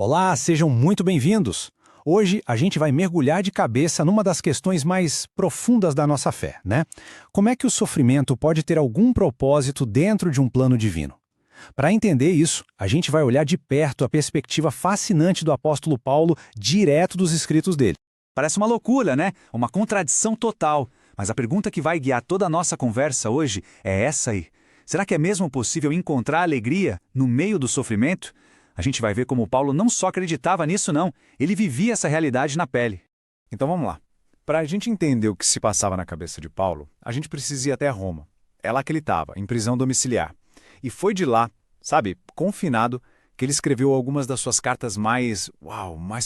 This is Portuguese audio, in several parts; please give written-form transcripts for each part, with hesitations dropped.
Olá, sejam muito bem-vindos! Hoje a gente vai mergulhar de cabeça numa das questões mais profundas da nossa fé, né? Como é que o sofrimento pode ter algum propósito dentro de um plano divino? Para entender isso, a gente vai olhar de perto a perspectiva fascinante do apóstolo Paulo direto dos escritos dele. Parece uma loucura, né? Uma contradição total. Mas a pergunta que vai guiar toda a nossa conversa hoje é essa aí. Será que é mesmo possível encontrar alegria no meio do sofrimento? A gente vai ver como Paulo não só acreditava nisso não, ele vivia essa realidade na pele. Então vamos lá. Para a gente entender o que se passava na cabeça de Paulo, a gente precisa ir até Roma. É lá que ele estava, em prisão domiciliar. E foi de lá, sabe, confinado, que ele escreveu algumas das suas cartas mais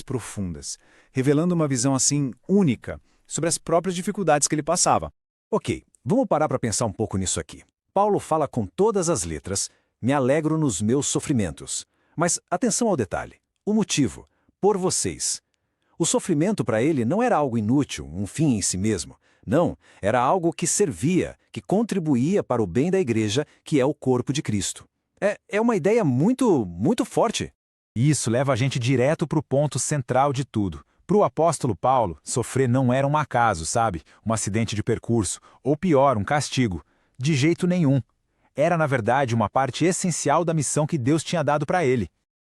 profundas, revelando uma visão assim única sobre as próprias dificuldades que ele passava. Ok, vamos parar para pensar um pouco nisso aqui. Paulo fala com todas as letras, me alegro nos meus sofrimentos. Mas atenção ao detalhe, o motivo, por vocês. O sofrimento para ele não era algo inútil, um fim em si mesmo. Não, era algo que servia, que contribuía para o bem da igreja, que é o corpo de Cristo. É uma ideia muito forte. Isso leva a gente direto para o ponto central de tudo. Para o apóstolo Paulo, sofrer não era um acaso, sabe? Um acidente de percurso, ou pior, um castigo. De jeito nenhum. Era, na verdade, uma parte essencial da missão que Deus tinha dado para ele.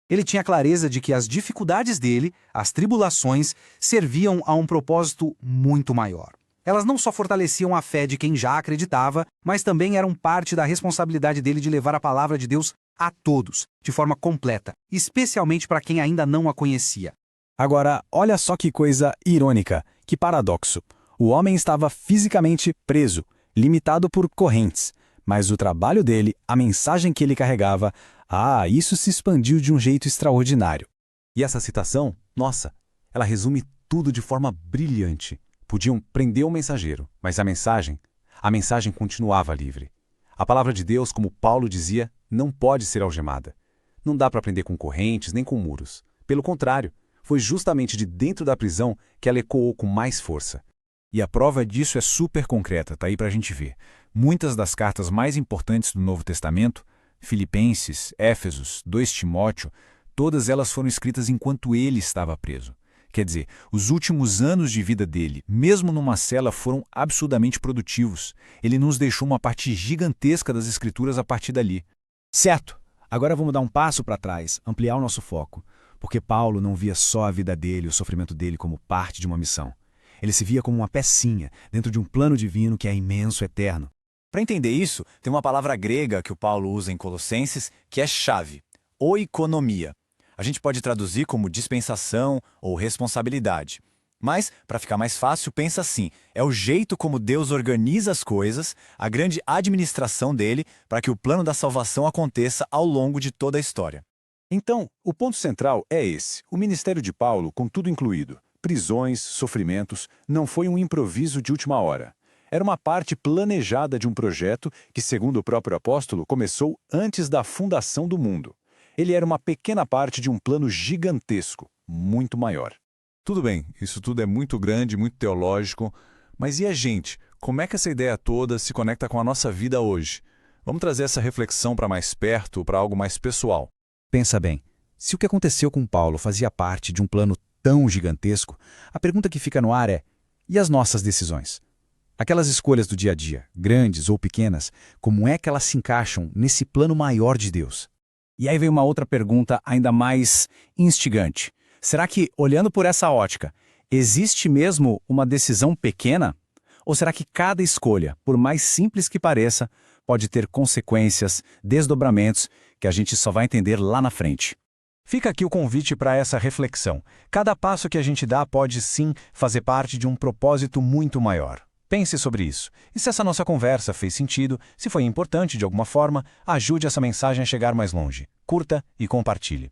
Ele tinha clareza de que as dificuldades dele, as tribulações, serviam a um propósito muito maior. Elas não só fortaleciam a fé de quem já acreditava, mas também eram parte da responsabilidade dele de levar a palavra de Deus a todos, de forma completa, especialmente para quem ainda não a conhecia. Agora, olha só que coisa irônica, que paradoxo. O homem estava fisicamente preso, limitado por correntes. Mas o trabalho dele, a mensagem que ele carregava, isso se expandiu de um jeito extraordinário. E essa citação, nossa, ela resume tudo de forma brilhante. Podiam prender o mensageiro, mas a mensagem continuava livre. A palavra de Deus, como Paulo dizia, não pode ser algemada. Não dá para prender com correntes nem com muros. Pelo contrário, foi justamente de dentro da prisão que ela ecoou com mais força. E a prova disso é super concreta, tá aí para a gente ver. Muitas das cartas mais importantes do Novo Testamento, Filipenses, Éfesos, 2 Timóteo, todas elas foram escritas enquanto ele estava preso. Quer dizer, os últimos anos de vida dele, mesmo numa cela, foram absurdamente produtivos. Ele nos deixou uma parte gigantesca das Escrituras a partir dali. Certo, agora vamos dar um passo para trás, ampliar o nosso foco. Porque Paulo não via só a vida dele, o sofrimento dele como parte de uma missão. Ele se via como uma pecinha dentro de um plano divino que é imenso, eterno. Para entender isso, tem uma palavra grega que o Paulo usa em Colossenses que é chave, oikonomia. A gente pode traduzir como dispensação ou responsabilidade. Mas, para ficar mais fácil, pensa assim, é o jeito como Deus organiza as coisas, a grande administração dele, para que o plano da salvação aconteça ao longo de toda a história. Então, o ponto central é esse, o ministério de Paulo com tudo incluído. Prisões, sofrimentos, não foi um improviso de última hora. Era uma parte planejada de um projeto que, segundo o próprio apóstolo, começou antes da fundação do mundo. Ele era uma pequena parte de um plano gigantesco, muito maior. Tudo bem, isso tudo é muito grande, muito teológico, mas e a gente? Como é que essa ideia toda se conecta com a nossa vida hoje? Vamos trazer essa reflexão para mais perto, para algo mais pessoal. Pensa bem, se o que aconteceu com Paulo fazia parte de um plano tão gigantesco, a pergunta que fica no ar é: e as nossas decisões? Aquelas escolhas do dia a dia, grandes ou pequenas, como é que elas se encaixam nesse plano maior de Deus? E aí vem uma outra pergunta ainda mais instigante. Será que, olhando por essa ótica, existe mesmo uma decisão pequena? Ou será que cada escolha, por mais simples que pareça, pode ter consequências, desdobramentos, que a gente só vai entender lá na frente? Fica aqui o convite para essa reflexão. Cada passo que a gente dá pode sim fazer parte de um propósito muito maior. Pense sobre isso. E se essa nossa conversa fez sentido, se foi importante de alguma forma, ajude essa mensagem a chegar mais longe. Curta e compartilhe.